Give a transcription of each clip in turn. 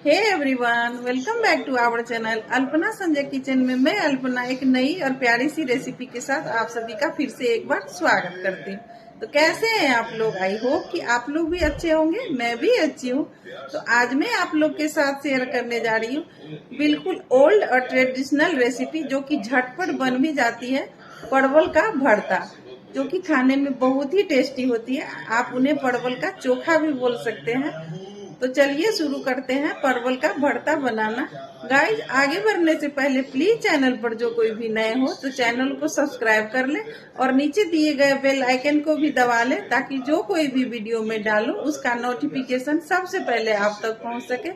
Hey everyone, welcome back to our channel Alpana Sanjay kitchen में मैं अल्पना एक नई और प्यारी सी रेसिपी के साथ आप सभी का फिर से एक बार स्वागत करती हूँ। तो कैसे हैं आप लोग? आई होप कि आप लोग भी अच्छे होंगे, मैं भी अच्छी हूँ। तो आज मैं आप लोग के साथ शेयर करने जा रही हूँ बिल्कुल ओल्ड और ट्रेडिशनल रेसिपी जो कि झटपट बन भी जाती है, परवल का भरता, जो कि खाने में बहुत ही टेस्टी होती है। आप उन्हें परवल का चोखा भी बोल सकते हैं। तो चलिए शुरू करते हैं परवल का भरता बनाना। गाइज, आगे बढ़ने से पहले प्लीज चैनल पर जो कोई भी नए हो तो चैनल को सब्सक्राइब कर ले और नीचे दिए गए बेल आइकन को भी दबा ले, ताकि जो कोई भी वीडियो में डालूं उसका नोटिफिकेशन सबसे पहले आप तक पहुंच सके।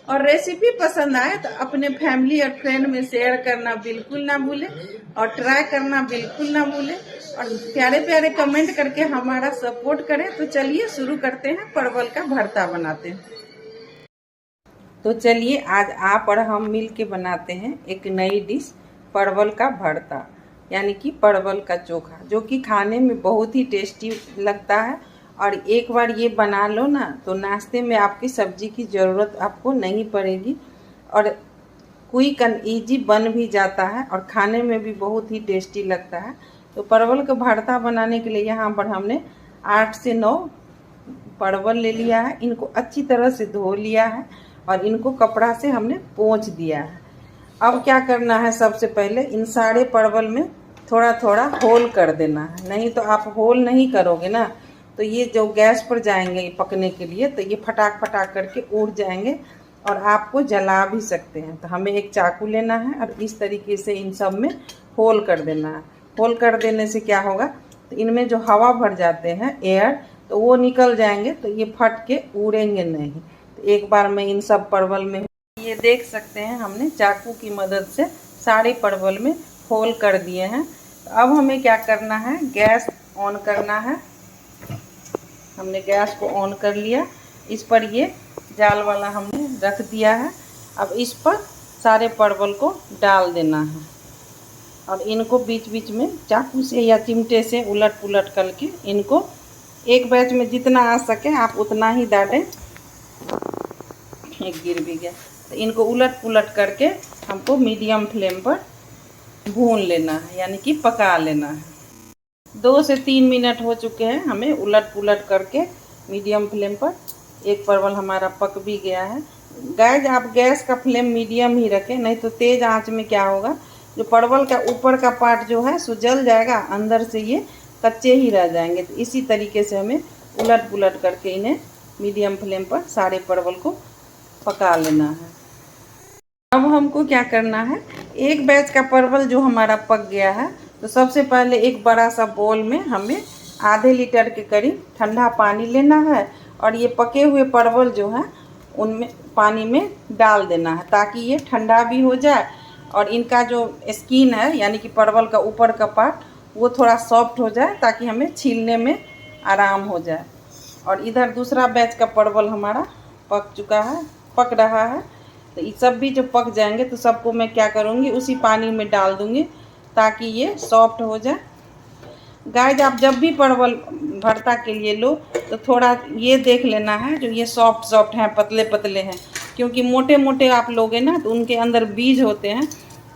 और रेसिपी पसंद आए तो अपने फैमिली और फ्रेंड में शेयर करना बिल्कुल ना भूले और ट्राई करना बिल्कुल ना भूले और प्यारे प्यारे कमेंट करके हमारा सपोर्ट करें। तो चलिए शुरू करते हैं, परवल का भरता बनाते हैं। तो चलिए आज आप और हम मिल के बनाते हैं एक नई डिश, परवल का भरता, यानी कि परवल का चोखा, जो कि खाने में बहुत ही टेस्टी लगता है। और एक बार ये बना लो ना तो नाश्ते में आपकी सब्जी की ज़रूरत आपको नहीं पड़ेगी और क्विक एंड ईजी बन भी जाता है और खाने में भी बहुत ही टेस्टी लगता है। तो परवल का भरता बनाने के लिए यहाँ पर हमने 8 से 9 परवल ले लिया है। इनको अच्छी तरह से धो लिया है और इनको कपड़ा से हमने पोंछ दिया है। अब क्या करना है, सबसे पहले इन सारे परवल में थोड़ा थोड़ा होल कर देना है। नहीं तो आप होल नहीं करोगे ना तो ये जो गैस पर जाएंगे पकने के लिए तो ये फटाक फटाक करके उड़ जाएंगे और आपको जला भी सकते हैं। तो हमें एक चाकू लेना है और इस तरीके से इन सब में होल कर देना है। होल कर देने से क्या होगा, तो इनमें जो हवा भर जाते हैं एयर, तो वो निकल जाएंगे, तो ये फट के उड़ेंगे नहीं। तो एक बार में इन सब परवल में ये देख सकते हैं हमने चाकू की मदद से सारे परवल में होल कर दिए हैं। तो अब हमें क्या करना है, गैस ऑन करना है। हमने गैस को ऑन कर लिया, इस पर ये जाल वाला हमने रख दिया है। अब इस पर सारे परवल को डाल देना है और इनको बीच बीच में चाकू से या चिमटे से उलट पुलट करके इनको एक बैच में जितना आ सके आप उतना ही डालें। एक गिर भी गया। तो इनको उलट पुलट करके हमको मीडियम फ्लेम पर भून लेना है, यानी कि पका लेना है। 2 से 3 मिनट हो चुके हैं हमें उलट पुलट करके मीडियम फ्लेम पर। एक परवल हमारा पक भी गया है। गाइस, आप गैस का फ्लेम मीडियम ही रखें, नहीं तो तेज़ आंच में क्या होगा, जो परवल का ऊपर का पार्ट जो है सो जल जाएगा, अंदर से ये कच्चे ही रह जाएंगे। तो इसी तरीके से हमें उलट पुलट करके इन्हें मीडियम फ्लेम पर सारे परवल को पका लेना है। अब हमको क्या करना है, एक बैच का परवल जो हमारा पक गया है, तो सबसे पहले एक बड़ा सा बोल में हमें आधे लीटर के करीब ठंडा पानी लेना है और ये पके हुए परवल जो है उनमें पानी में डाल देना है, ताकि ये ठंडा भी हो जाए और इनका जो स्किन है, यानी कि परवल का ऊपर का पार्ट, वो थोड़ा सॉफ्ट हो जाए, ताकि हमें छीलने में आराम हो जाए। और इधर दूसरा बैच का परवल हमारा पक रहा है। तो ये सब भी जो पक जाएंगे तो सबको मैं क्या करूँगी, उसी पानी में डाल दूँगी ताकि ये सॉफ्ट हो जाए। गाइस, आप जब भी परवल भरता के लिए लो तो थोड़ा ये देख लेना है जो ये सॉफ्ट हैं, पतले पतले हैं, क्योंकि मोटे मोटे आप लोगे ना तो उनके अंदर बीज होते हैं,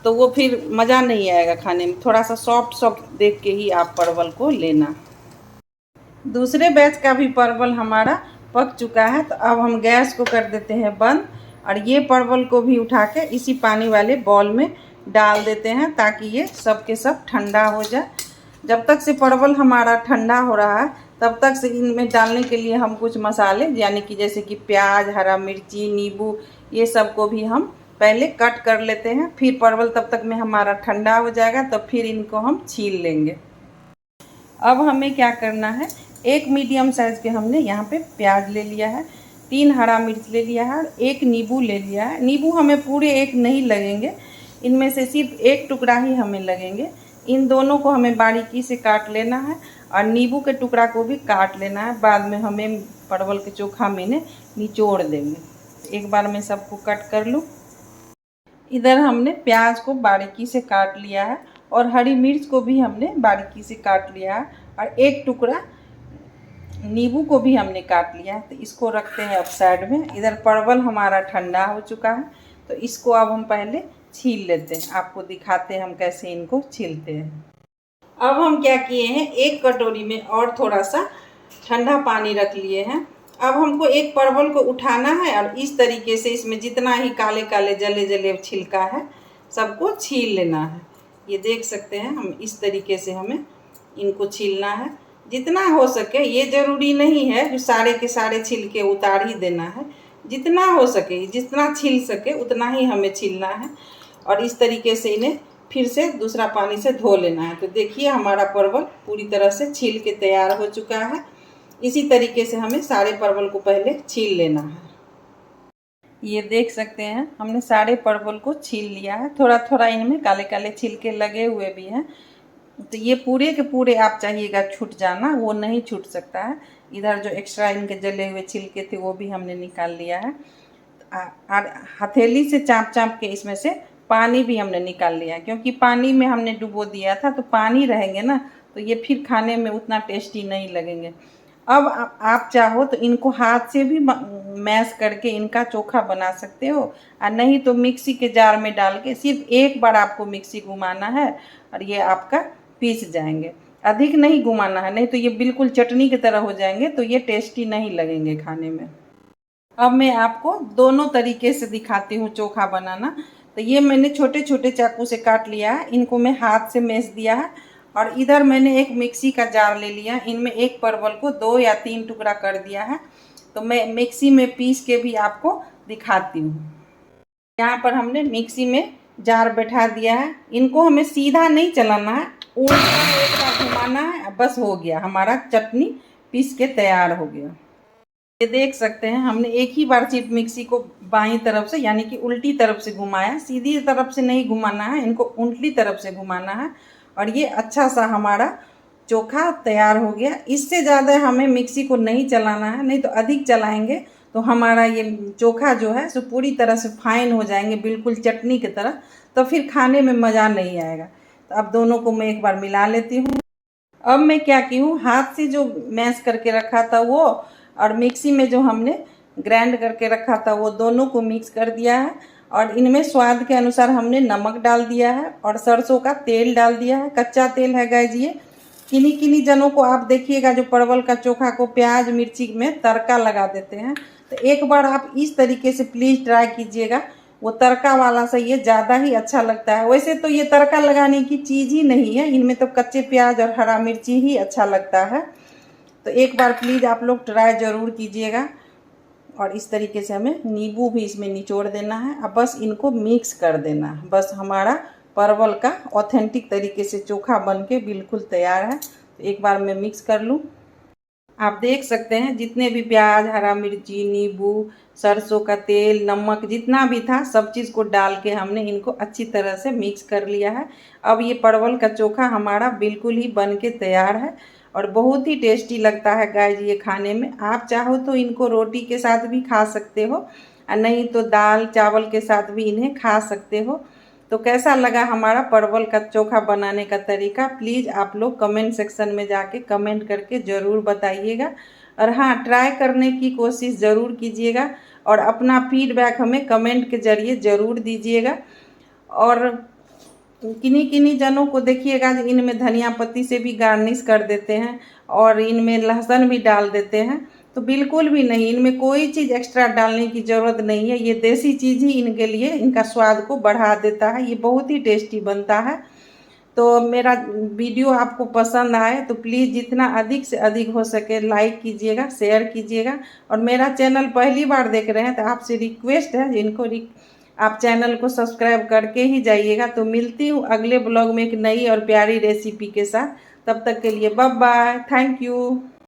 तो वो फिर मज़ा नहीं आएगा खाने में। थोड़ा सा सॉफ्ट देख के ही आप परवल को लेना। दूसरे बैच का भी परवल हमारा पक चुका है। तो अब हम गैस को कर देते हैं बंद और ये परवल को भी उठा के इसी पानी वाले बॉल में डाल देते हैं, ताकि ये सब के सब ठंडा हो जाए। जब तक से परवल हमारा ठंडा हो रहा है तब तक से इनमें डालने के लिए हम कुछ मसाले, यानी कि जैसे कि प्याज, हरा मिर्ची, नींबू, ये सब को भी हम पहले कट कर लेते हैं। फिर परवल तब तक में हमारा ठंडा हो जाएगा, तो फिर इनको हम छील लेंगे। अब हमें क्या करना है, एक मीडियम साइज़ के हमने यहाँ पे प्याज ले लिया है, 3 हरा मिर्च ले लिया है और 1 नींबू ले लिया है। नींबू हमें पूरे 1 नहीं लगेंगे, इनमें से सिर्फ 1 टुकड़ा ही हमें लगेंगे। इन दोनों को हमें बारीकी से काट लेना है और नींबू के टुकड़ा को भी काट लेना है। बाद में हमें परवल के चोखा में निचोड़ देंगे। एक बार मैं सबको कट कर लूँ। इधर हमने प्याज को बारीकी से काट लिया है और हरी मिर्च को भी हमने बारीकी से काट लिया है और 1 टुकड़ा नींबू को भी हमने काट लिया है, तो इसको रखते हैं अब साइड में। इधर परवल हमारा ठंडा हो चुका है, तो इसको अब हम पहले छील लेते हैं। आपको दिखाते हैं हम कैसे इनको छीलते हैं। अब हम क्या किए हैं, एक कटोरी में और थोड़ा सा ठंडा पानी रख लिए हैं। अब हमको एक परवल को उठाना है और इस तरीके से इसमें जितना ही काले काले जले जले छिलका है सबको छील लेना है। ये देख सकते हैं हम, इस तरीके से हमें इनको छीलना है जितना हो सके। ये ज़रूरी नहीं है जो सारे के सारे छिलके उतार ही देना है, जितना हो सके जितना छील सके उतना ही हमें छीलना है। और इस तरीके से इन्हें फिर से दूसरा पानी से धो लेना है। तो देखिए हमारा परवल पूरी तरह से छील के तैयार हो चुका है। इसी तरीके से हमें सारे परवल को पहले छील लेना है। ये देख सकते हैं हमने सारे परवल को छील लिया है। थोड़ा थोड़ा इनमें काले काले छिलके लगे हुए भी हैं, तो ये पूरे के पूरे आप चाहिएगा छूट जाना, वो नहीं छूट सकता है। इधर जो एक्स्ट्रा इनके जले हुए छिलके थे वो भी हमने निकाल लिया है। और हथेली से चाँप चाँप के इसमें से पानी भी हमने निकाल लिया है, क्योंकि पानी में हमने डुबो दिया था तो पानी रहेंगे ना, तो ये फिर खाने में उतना टेस्टी नहीं लगेंगे। अब आप चाहो तो इनको हाथ से भी मैश करके इनका चोखा बना सकते हो, और नहीं तो मिक्सी के जार में डाल के सिर्फ एक बार आपको मिक्सी घुमाना है और ये आपका पीस जाएंगे। अधिक नहीं घुमाना है, नहीं तो ये बिल्कुल चटनी की तरह हो जाएंगे, तो ये टेस्टी नहीं लगेंगे खाने में। अब मैं आपको दोनों तरीके से दिखाती हूँ चोखा बनाना। तो ये मैंने छोटे छोटे चाकू से काट लिया है, इनको मैं हाथ से मैश दिया है। और इधर मैंने एक मिक्सी का जार ले लिया, इनमें एक परवल को 2 या 3 टुकड़ा कर दिया है। तो मैं मिक्सी में पीस के भी आपको दिखाती हूँ। यहाँ पर हमने मिक्सी में जार बैठा दिया है। इनको हमें सीधा नहीं चलाना है, उल्टा घुमाना है, बस हो गया हमारा चटनी पीस के तैयार हो गया। ये देख सकते हैं हमने एक ही बार सिर्फ मिक्सी को बाईं तरफ से यानी कि उल्टी तरफ से घुमाया, सीधी तरफ से नहीं घुमाना है, इनको उल्टी तरफ से घुमाना है। और ये अच्छा सा हमारा चोखा तैयार हो गया। इससे ज़्यादा हमें मिक्सी को नहीं चलाना है, नहीं तो अधिक चलाएंगे तो हमारा ये चोखा जो है सो पूरी तरह से फाइन हो जाएंगे, बिल्कुल चटनी की तरह, तो फिर खाने में मज़ा नहीं आएगा। तो अब दोनों को मैं एक बार मिला लेती हूँ। अब मैं क्या की हूँ, हाथ से जो मैश करके रखा था वो और मिक्सी में जो हमने ग्राइंड करके रखा था वो दोनों को मिक्स कर दिया है। और इनमें स्वाद के अनुसार हमने नमक डाल दिया है और सरसों का तेल डाल दिया है, कच्चा तेल है गाइस ये। किन्हीं किन्हीं जनों को आप देखिएगा जो परवल का चोखा को प्याज मिर्ची में तड़का लगा देते हैं, तो एक बार आप इस तरीके से प्लीज़ ट्राई कीजिएगा। वो तड़का वाला से ये ज़्यादा ही अच्छा लगता है। वैसे तो ये तड़का लगाने की चीज़ ही नहीं है, इनमें तो कच्चे प्याज और हरा मिर्ची ही अच्छा लगता है। तो एक बार प्लीज़ आप लोग ट्राई ज़रूर कीजिएगा। और इस तरीके से हमें नींबू भी इसमें निचोड़ देना है। अब बस इनको मिक्स कर देना है, बस हमारा परवल का ऑथेंटिक तरीके से चोखा बनके बिल्कुल तैयार है। तो एक बार मैं मिक्स कर लूँ। आप देख सकते हैं जितने भी प्याज, हरा मिर्ची, नींबू, सरसों का तेल, नमक जितना भी था सब चीज़ को डाल के हमने इनको अच्छी तरह से मिक्स कर लिया है। अब ये परवल का चोखा हमारा बिल्कुल ही बन के तैयार है और बहुत ही टेस्टी लगता है गाइस ये खाने में। आप चाहो तो इनको रोटी के साथ भी खा सकते हो और नहीं तो दाल चावल के साथ भी इन्हें खा सकते हो। तो कैसा लगा हमारा परवल का चोखा बनाने का तरीका, प्लीज़ आप लोग कमेंट सेक्शन में जाके कमेंट करके ज़रूर बताइएगा। और हाँ, ट्राई करने की कोशिश ज़रूर कीजिएगा और अपना फीडबैक हमें कमेंट के ज़रिए ज़रूर दीजिएगा। और किन्हीं किन्हीं जनों को देखिएगा इनमें धनिया पत्ती से भी गार्निश कर देते हैं और इनमें लहसुन भी डाल देते हैं, तो बिल्कुल भी नहीं, इनमें कोई चीज़ एक्स्ट्रा डालने की ज़रूरत नहीं है। ये देसी चीज़ ही इनके लिए इनका स्वाद को बढ़ा देता है, ये बहुत ही टेस्टी बनता है। तो मेरा वीडियो आपको पसंद आए तो प्लीज़ जितना अधिक से अधिक हो सके लाइक कीजिएगा, शेयर कीजिएगा। और मेरा चैनल पहली बार देख रहे हैं तो आपसे रिक्वेस्ट है जिनको आप चैनल को सब्सक्राइब करके ही जाइएगा। तो मिलती हूँ अगले ब्लॉग में एक नई और प्यारी रेसिपी के साथ। तब तक के लिए बाय बाय, थैंक यू।